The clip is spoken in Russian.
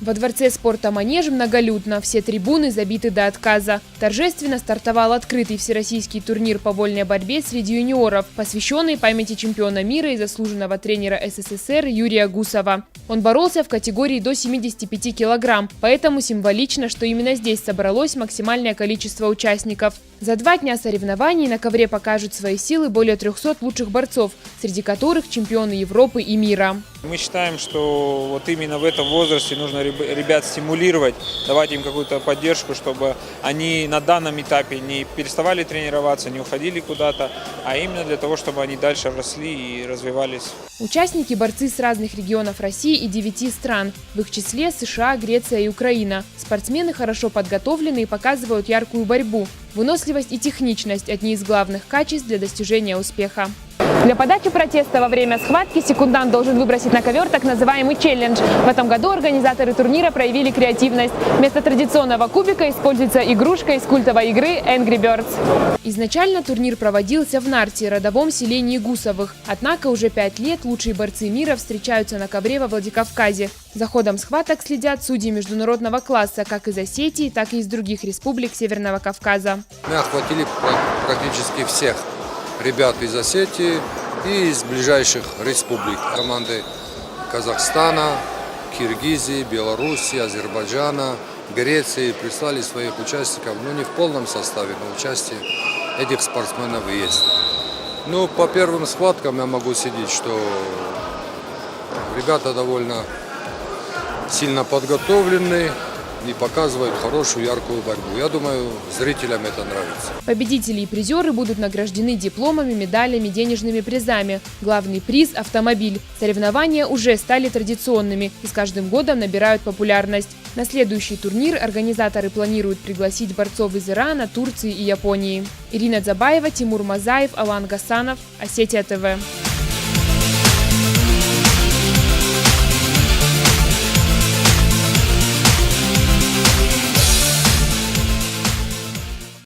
Во дворце спорта «Манеж» многолюдно, все трибуны забиты до отказа. Торжественно стартовал открытый всероссийский турнир по вольной борьбе среди юниоров, посвященный памяти чемпиона мира и заслуженного тренера СССР Юрия Гусова. Он боролся в категории до 75 килограмм, поэтому символично, что именно здесь собралось максимальное количество участников. За 2 дня соревнований на ковре покажут свои силы более 300 лучших борцов, среди которых чемпионы Европы и мира. Мы считаем, что вот именно в этом возрасте нужно ребят стимулировать, давать им какую-то поддержку, чтобы они на данном этапе не переставали тренироваться, не уходили куда-то, а именно для того, чтобы они дальше росли и развивались. Участники – борцы с разных регионов России и 9 стран, в их числе США, Греция и Украина. Спортсмены хорошо подготовлены и показывают яркую борьбу. Выносливость и техничность – одни из главных качеств для достижения успеха. Для подачи протеста во время схватки секундант должен выбросить на ковер так называемый челлендж. В этом году организаторы турнира проявили креативность. Вместо традиционного кубика используется игрушка из культовой игры Angry Birds. Изначально турнир проводился в Нарте, родовом селении Гусовых. Однако уже 5 лет лучшие борцы мира встречаются на ковре во Владикавказе. За ходом схваток следят судьи международного класса как из Осетии, так и из других республик Северного Кавказа. Мы охватили практически всех ребят из Осетии и из ближайших республик. Команды Казахстана, Киргизии, Белоруссии, Азербайджана, Греции прислали своих участников, не в полном составе, но участие этих спортсменов есть. По первым схваткам я могу судить, что ребята довольно сильно подготовлены и показывают хорошую, яркую борьбу. Я думаю, зрителям это нравится. Победители и призеры будут награждены дипломами, медалями, денежными призами. Главный приз – автомобиль. Соревнования уже стали традиционными и с каждым годом набирают популярность. На следующий турнир организаторы планируют пригласить борцов из Ирана, Турции и Японии. Ирина Дзабаева, Тимур Мазаев, Алан Гасанов, Осетия ТВ.